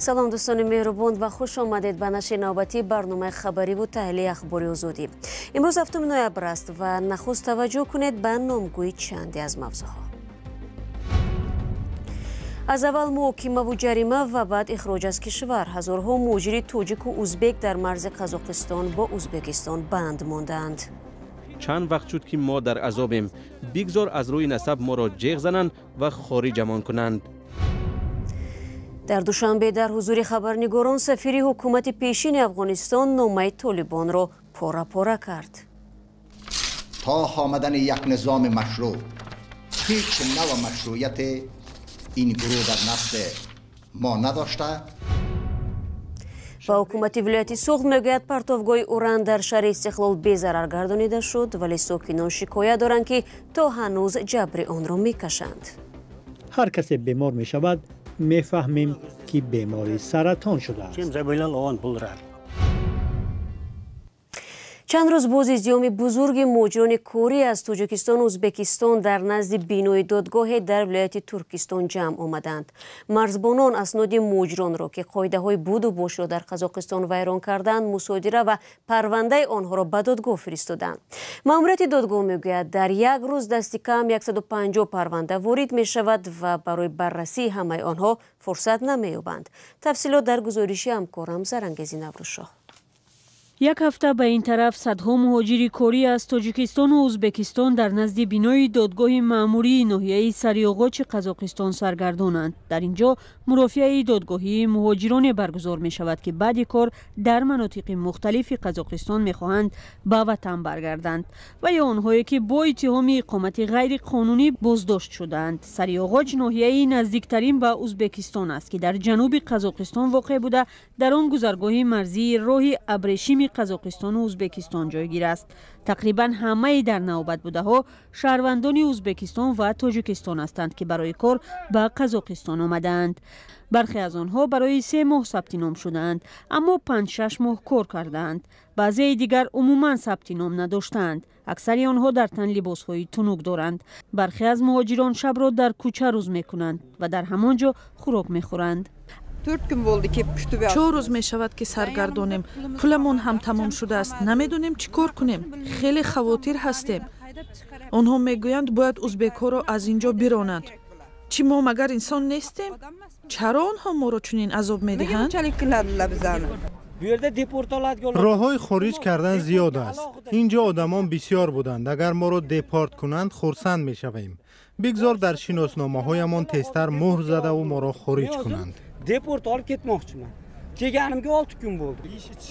سلام دوستان مهربان و خوش آمدید به نشر نوبتی برنامه خبری و تحلیل اخباری آزادی. امروز 7 نوامبر است و نخست توجه کنید به نامگویی چندی از موضوعها. از اول محاکمه و جریمه و بعد اخراج از کشور. هزارها مهاجر تاجیک و ازبک در مرز قزاقستان با ازبکستان بند ماندند. چند وقت شد که ما در عذابیم. بگذار از روی نسب ما را جیغ زنند و خارجمان کنند. در دوشنبه در حضور خبرنگاران سفیر حکومت پیشین افغانستان نامه طالبان را پاره پاره کرد. تا آمدن یک نظام مشروع هیچ نوع مشروعیت این گروه در نفس ما نداشته. و حکومت ولایت سوخت میگوید پرتابگاه اوران در شهر استقلال بی‌ضرر گردانیده شد، ولی ساکنان شکایت دارند که تا هنوز جبر آن را میکشند. هر کسی بیمار می شود میفهمیم که بیماری سرطان شده است. چند روز بعد از ازدحام بزرگ مهاجران کوری از تاجیکستان و ازبکستان در نزد بینای دادگاه در ولایت ترکستان جمع آمدند. مرزبانان اسناد مهاجران را که قاعده های بود و باش را در قزاقستان ویران کردند مصادره و پرونده آنها را به دادگاه فرستادند. ماموریت دادگاه میگوید در یک روز دست کم 150 پرونده وارد می شود و برای بررسی همه آنها فرصت نمی یابند. تفصیلات در گزارش همکارم زرنگزی نوروزشاه. یک هفته به این طرف صدها مهاجر کوری از تاجیکستان و ازبکستان در نزد بینای دادگاه مأموری ناحیه سریاغاچ قزاقستان سرگردانند. در اینجا مرافعه دادگاهی مهاجران برگزار می شود که بعد کار در مناطق مختلف قزاقستان می خواهند به وطن برگردند و یا آنهایی که با اتهام اقامت غیر قانونی بازداشت شدند. سریاغاچ ناحیه نزدیکترین به ازبکستان است که در جنوب قزاقستان واقع بوده. در آن گذرگاه مرزی راه ابریشم قزاقستان و ازبکستان جایگیر است. تقریبا همه در نوبت بوده ها شهروندان ازبکستان و تاجیکستان هستند که برای کار به قزاقستان آمدند. برخی از آنها برای 3 ماه ثبت نام شدند اما 5-6 ماه کار کردند. بعضی دیگر عموما ثبت نام نداشتند. اکثر آنها در تن لباس‌های تنوک دارند. برخی از مهاجران شب را در کوچه روز می‌کنند و در همانجا خوراک می‌خورند. 4 روز می شود که سرگردانیم. پولمون هم تمام شده است. نمیدونیم چی کار کنیم. خیلی خواطر هستیم. آنها میگویند باید ازبک ها را از اینجا برانند. چی ما مگر انسان نیستیم؟ چرا آنها ما را چنین عذاب میدهند؟ راههای خارج کردن زیاد است. اینجا آدمان بسیار بودند. اگر ما را دپارت کنند خرسند میشویم. بگذار در شناسنامه‌هایمان تستر مهر زده و ما را خارج کنند. Deport olib ketmoqchiman. Kelganimga 6 kun bo'ldi.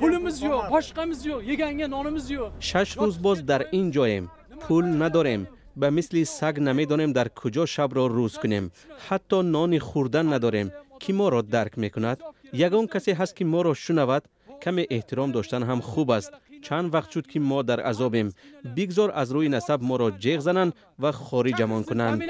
Pulimiz yo'q, boshqamiz yo'q, yeganga nonimiz yo'q. 6 روز باز در این جاییم. پول نداریم. به مثل سگ نمیدانیم در کجا شب را روز کنیم. حتی نان خوردن نداریم. کی ما را درک میکند؟ یگان کسی هست که ما را شنود. کمی احترام داشتن هم خوب است. چند وقت شد که ما در عذابیم. بگذار از روی نسب ما را جیغ زنند و خارجمان کنند.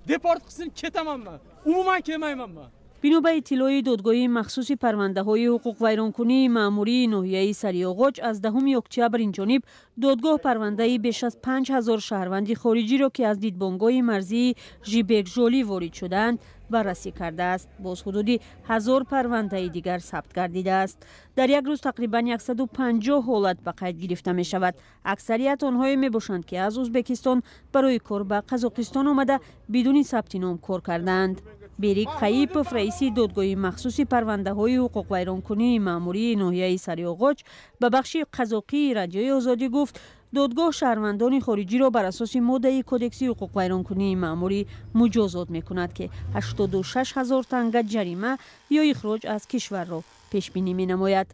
Deport qilsin ketaman men. Umuman kelmayman men. بنا به اطلاع دادگاه مخصوص پرونده های حقوق ویرانکنی مأموری ناحیه سریاغاچ از 10 اکتبر این جانب دادگاه پرونده بیش از 5000 شهروند خارجی را که از دیدبانگاه مرزی ژیبکژالی وارد شدند بررسی کرده است. باز حدود 1000 پرونده دیگر ثبت گردیده است. در یک روز تقریبا 150 حالت به قید گرفته می شود. اکثریت آنها می باشند که از ازبکستان برای کار به قزاقستان آمده بدون ثبت نام کار کردند. بیریک خییپوف رئیس دادگاه مخصوص پرونده های حقوق ویرانکنی مأموری ناحیه سریاغاچ به بخش قزاقی رادیوی آزادی گفت دادگاه شهروندان خارجی را بر اساس ماده کدکس حقوق ویرانکنی مأموری مجازات می‌کند که 86000 تنگه جریمه یا اخراج از کشور را پیش بینی می‌نماید.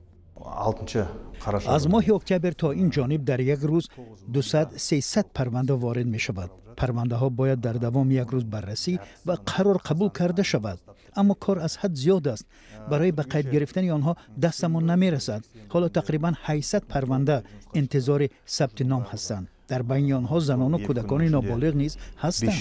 از ماه اکتبر تا این جانب در یک روز 200-300 پرونده وارد می شود. پرونده ها باید در دوام یک روز بررسی و قرار قبول کرده شود. اما کار از حد زیاد است. برای به قید گرفتن آنها دستمان نمی رسد. حالا تقریبا 800 پرونده انتظار ثبت نام هستند. در بین آنها زنان و کودکان نابالغ نیز هستند.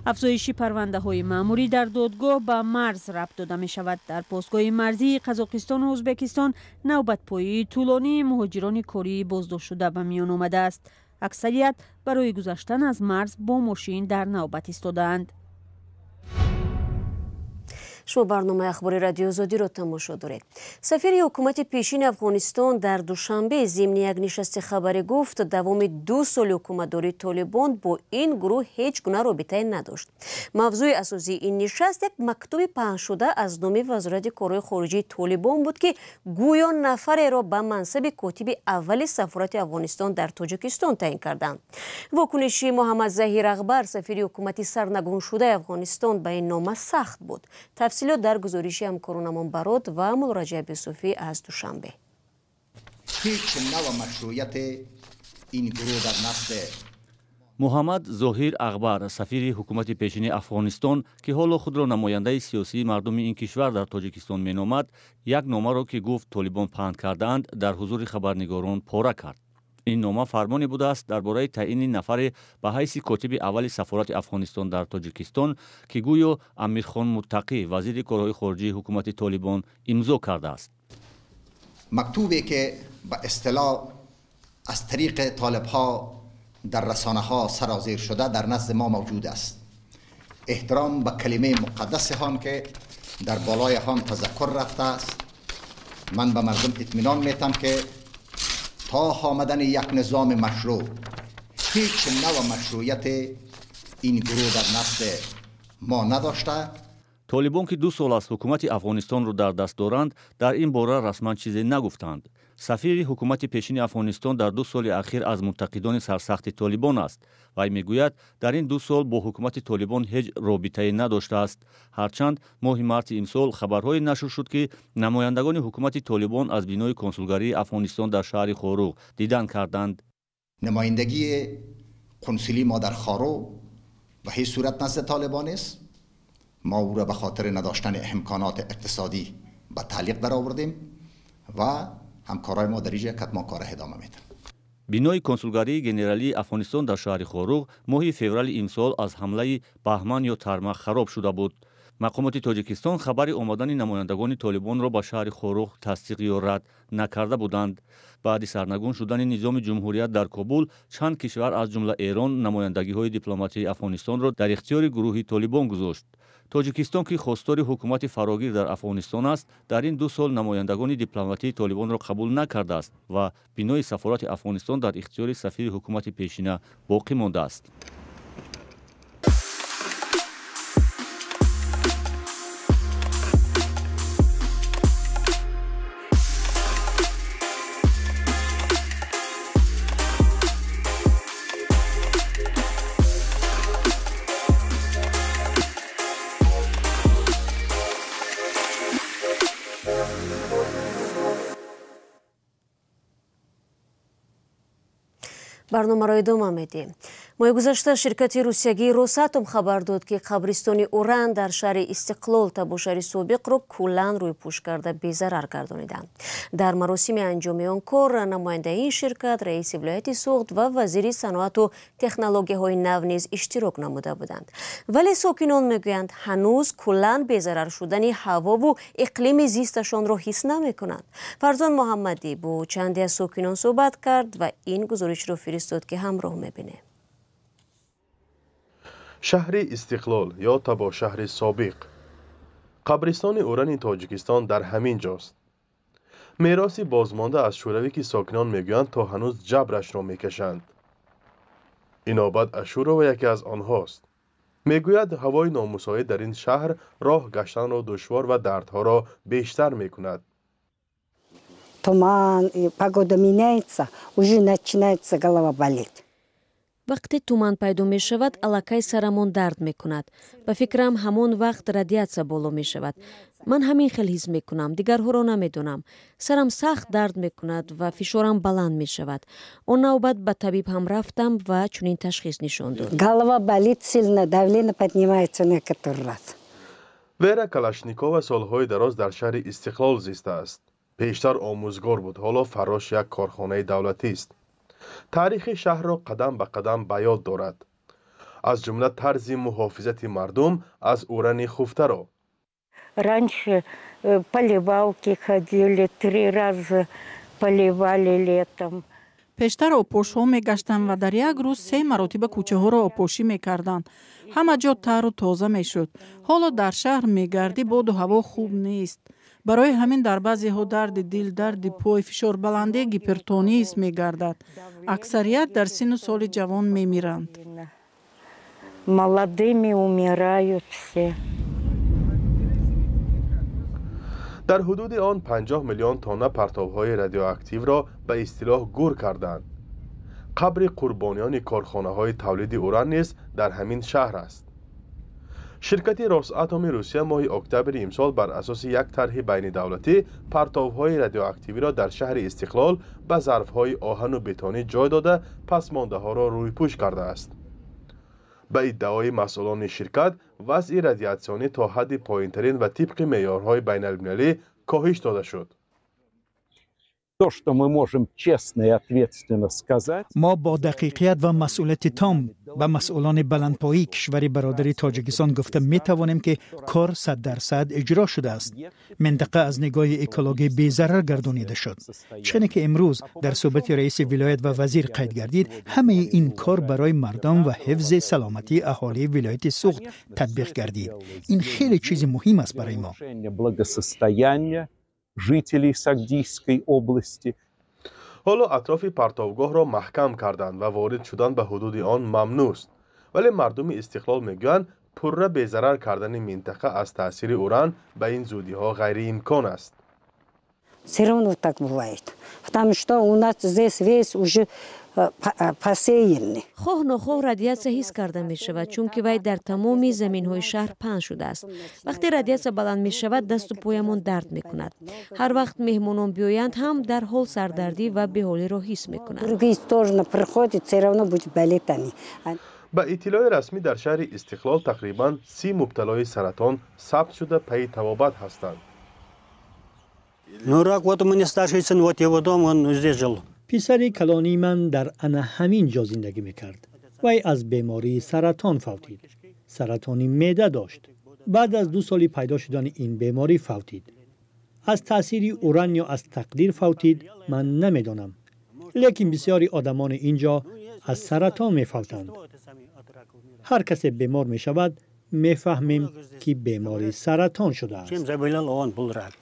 افزایش پرونده های مأموری در دادگاه به مرز ربط داده می شود. در پاسگاه مرزی قزاقستان و ازبکستان نوبت پایی طولانی مهاجران کوری بازداشت شده به میان آمده است. اکثریت برای گذشتن از مرز با ماشین در نوبت ایستادند. شما برنامه اخباری رادیو آزادی را تماشا دارید. سفیر حکومت پیشین افغانستان در دوشنبه ضمن یک نشست خبری گفت دوام 2 سال حکومتداری طالبان با این گروه هیچ گونه رابطه نداشت. موضوع اساسی این نشست یک مکتوب پهن شده از نام وزارت کارهای خارجه طالبان بود که گویا نفر را به منصب کاتب اول سفارت افغانستان در تاجیکستان تعیین کردند. واکنش محمد ظهیر اغبر سفیر حکومت سرنگون شده افغانستان به این نامه سخت بود. تفصیلات در گزارش همکارانمان برات و مراجعه به صوفی از دوشنبه. هیچ نوع مشروعیت این گروه در نسل محمد ظهیر اغبر سفیر حکومت پیشین افغانستان که حالا خود را نماینده سیاسی مردم این کشور در تاجیکستان مینامد، یک نامه را که گفت طالبان پهن کردند در حضور خبرنگاران پاره کرد. این نامه فرمانی بوده است درباره تعیین نفر به حیث کاتب اول سفارت افغانستان در تاجیکستان که گویا امیرخان متقی وزیر کارهای خارجه حکومت طالبان امضا کرده است. مکتوبی که به اصطلاح از طریق طالب‌ها در رسانه ها سرازیر شده در نزد ما موجود است. احترام به کلمه مقدس هم که در بالای هم تذکر رفته است. من به مردم اطمینان میتم که تا آمدن یک نظام مشروع هیچ نوع مشروعیت این گروه در نسل ما نداشته. طالبان که 2 سال از حکومت افغانستان را در دست دارند در این باره رسما چیزی نگفتند. سفیر حکومت پیشین افغانستان در 2 سال اخیر از منتقدان سرسخت طالبان است. وی میگوید در این 2 سال با حکومت طالبان هیچ رابطه‌ای نداشته است. هرچند ماه مارس امسال خبرهای نشر شد که نمایندگان حکومت طالبان از بینای کنسولگری افغانستان در شهر خاروق دیدن کردند. نمایندگی کنسولی ما در خاروق به هیچ صورت نزد طالبان است. ما او را به خاطر نداشتن امکانات اقتصادی به تعلیق در آوردیم و همکارای ما در اینجا کتمان کار ادامه میدن. بینای کنسولگری گنرالی افغانستان در شهر خاروق ماه فوریه امسال از حمله بهمن یا ترمخ خراب شده بود. مقامات تاجیکستان خبر آمدن نمایندگان طالبان را به شهر خاروق تصدیق یا رد نکرده بودند. بعد سرنگون شدن نظام جمهوریت در کابل، چند کشور از جمله ایران نمایندگی‌های دیپلماتی افغانستان را در اختیار گروه طالبان گذاشت. تاجیکستان که خواستار حکومت فراگیر در افغانستان است، در این 2 سال نمایندگان دیپلماتی طالبان را قبول نکرده است و بینای سفارت افغانستان در اختیار سفیر حکومت پیشینه باقی مانده است. برنامه را ادامه میدیم. ماه گذشته شرکت روسیایی روساتوم خبر داد که قبرستان اوران در شهر استقلال تابوشهر سابق را کلاً روی پوش کرده بی‌ضرر گردانیدند. در مراسم انجام آن کار نماینده این شرکت رئیس ولایت سوخت و وزیر صنعت و تکنولوژی‌های نو نیز اشتراک نموده بودند. ولی ساکنان میگویند هنوز کلاً بی‌ضرر شدن هوا و اقلیم زیستشان را حس نمی‌کنند. فرزان محمدی با چندی از ساکنان صحبت کرد و این گزارش را فرستاد که همراه می‌بینیم. شهر استقلال یا تابوشهر سابق، قبرستان اوران تاجیکستان در همین جاست. میراثی بازمانده از شوروی که ساکنان میگویند تا هنوز جبرش را میکشند. این آباد اشورا و یکی از آنهاست. میگوید هوای نامساعد در این شهر راه گشتن را دشوار و دردها را بیشتر میکند. Туман, и погода меняется, уже начинается голова болеть. وقتی تومان پیدا می شود الکی سرمان درد می کند. به فکرم همون وقت رادیاسیا بالا می شود. من همین خیلی حس می کنم. دیگرها را نمی دونم. سرم سخت درد می کند و فشارم بلند می شود. اون نوبت به طبیب هم رفتم و چنین تشخیص نشان داد. Голова болит сильно, давление поднимается некоторый раз. ویرا کلاشنیکووا سالهای دراز در شهر استقلال زیسته است. پیشتر آموزگار بود، حالا فراش یک کارخانه دولتی است. تاریخ شهر را قدم به قدم به یاد دارد. از جمله طرز محافظت مردم از اوران خفته را. Раньше поливалки ходили, 3 раза поливали летом. пештар опошҳо мегаштанд ва дар як рӯз 3 маротиба кӯчаҳоро опошӣ мекарданд. ҳама ҷо тару тоза мешуд. ҳоло дар шаҳр мегардӣ, боду ҳаво хуб нест. барои ҳамин дар баъзеҳо дарди дил, дарди пой, фишорбаландӣ, гипертонист мегардад. аксарият дар синну соли ҷавон мемиранд. Молодыми умирают все. در حدود آن 50 میلیون تن پرتاب‌های رادیواکتیو به اصطلاح گور کردند. قبر قربانیان کارخانه‌های تولید اوران نیز در همین شهر است. شرکت روساتوم روسیه ماه اکتبر امسال بر اساس یک طرح بین دولتی پرتاب‌های رادیواکتیو را در شهر استقلال به ظرف‌های آهن و بتونی جای داده پسمانده‌ها را روی پوش کرده است. به ادعای مسئولان شرکت وضع رادیاسیونی تا حد پایین‌ترین و طبق معیارهای بین‌المللی کاهش داده شد. ما با دقیقیت و مسئولیت تام به مسئولان بلندپایه کشور برادری تاجیکستان گفته می توانیم که کار 100% اجرا شده است. منطقه از نگاه اکولوژی بی‌ضرر گردانیده شد. چنانکه که امروز در صحبت رئیس ولایت و وزیر قید گردید، همه این کار برای مردم و حفظ سلامتی اهالی ولایت سوخت تطبیق گردید. این خیلی چیز مهم است برای ما. жителей Сагдийской области. حالا اطراف پرتابگاه را محکم کردند و وارد شدن به حدود آن ممنوع است. ولی مردم استقلال میگویند پره بی‌ضرر کردن منطقه از تاثیر اوران به این زودی ها غیر امکان است. Все равно так бывает. Потому что у нас здесь весь уже посеянный. خواه نخواه رادیاسیا حس کرده می شود چون که وی در تمامی زمین های شهر پهن شده است. وقتی رادیاسیا بلند می شود دست و پایمان درد می کند. هر وقت مهمانان بیایند هم در حال سردردی و بیحالی را حس می کنند. Другие тоже приходят, все равно будет болеть они. به اطلاع رسمی در شهر استقلال تقریباً 30 مبتلای سرطان ثبت شده پی طبابت هستند. پسر کلانی من در انا همین جا زندگی میکرد. وی از بیماری سرطان فوتید. سرطانی معده داشت. بعد از 2 سال پیدا شدن این بیماری فوتید. از تأثیر اوران یا از تقدیر فوتید من نمیدانم. لیکن بسیاری آدمان اینجا از سرطان میفوتند. هر کسی بیمار میشود میفهمیم که بیماری سرطان شده است.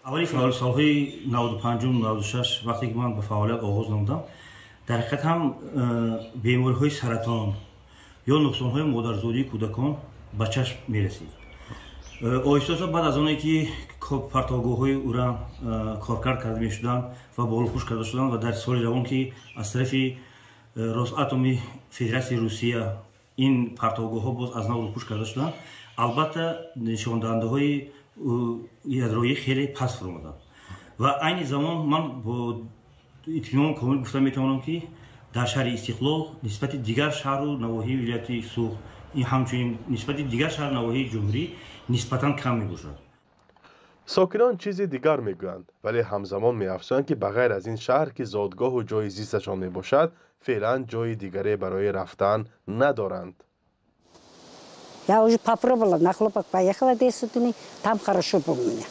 اولی فعال سالهای 95 و 96 وقتی که من به فعالیت آغاز نمودم در حقیقت هم بیماری های سرطان یا نقصان های مادرزادی کودکان به چشم میرسید. آهسته بعد از آنی که پرتابگاه های اوران کارکرد کرده می شدند و بالوپوش کرده شدند و در سال جوان که از طرف روساتوم فدراسیون روسیه این پرتابگاه ها باز از نو روپوش کرده شدند، البته نشان دهنده های یادرویی خیلی پس فرمودند و این زمان من با اطمینان کامل گفته میتوانم که در شهر استقلال نسبت دیگر شهر و نواحی ولایت سوخت این همچنین نسبت دیگر شهر نواحی جمهوری نسبتا کم میباشد. ساکنان چیزی دیگر میگویند ولی همزمان میافزایند که بغیر از این شهر که زادگاه و جای زیستشان میباشد فعلا جای دیگری برای رفتن ندارند. Я уже попробовала, на хлопок поехала 10 дней, там хорошо было у меня.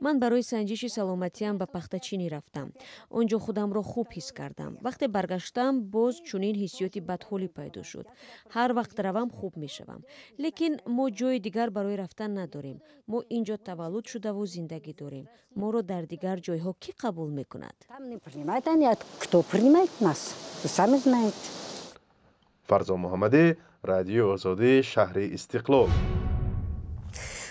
من برای سنجش سلامتیم به پختچینی رفتم. آنجا خودم را خوب حس کردم. وقتی برگشتم باز چنین حسیاتی بدحالی پیدا شد. هر وقت روم خوب می شوم. لیکن ما جای دیگر برای رفتن نداریم. ما اینجا تولد شده و زندگی داریم. ما را در دیگر جایها کی قبول می کند؟ Кто принимает нас? Вы сами знаете. فرزان محمدی، رادیو آزادی، شهر استقلال.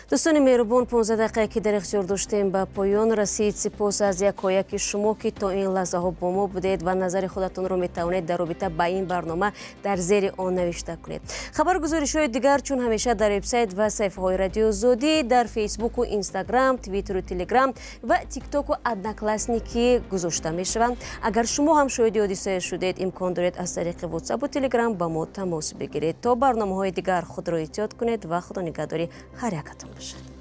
دوستان مهربان 15 دقیقه که در اختیار داشتیم به پایان رسید. سپاس از یکایک شما که تا این لحظه ها با ما بودید و نظر خودتون رو میتوانید در رابطه با این برنامه در زیر آن نوشته کنید. خبرگزارش های دیگر چون همیشه در وبسایت و صفحه های رادیو آزادی، در فیسبوک و اینستاگرام، توییتر و تلگرام و تیک تاک و ادناکلاسنیکی گذاشته میشوند. اگر شما هم شاهد حادثه شدید امکان دارید از طریق واتساپ و تلگرام با ما تماس بگیرید. تا برنامه های دیگر خود را احتیاط کنید و خدا نگهداری هر یکتون باشد.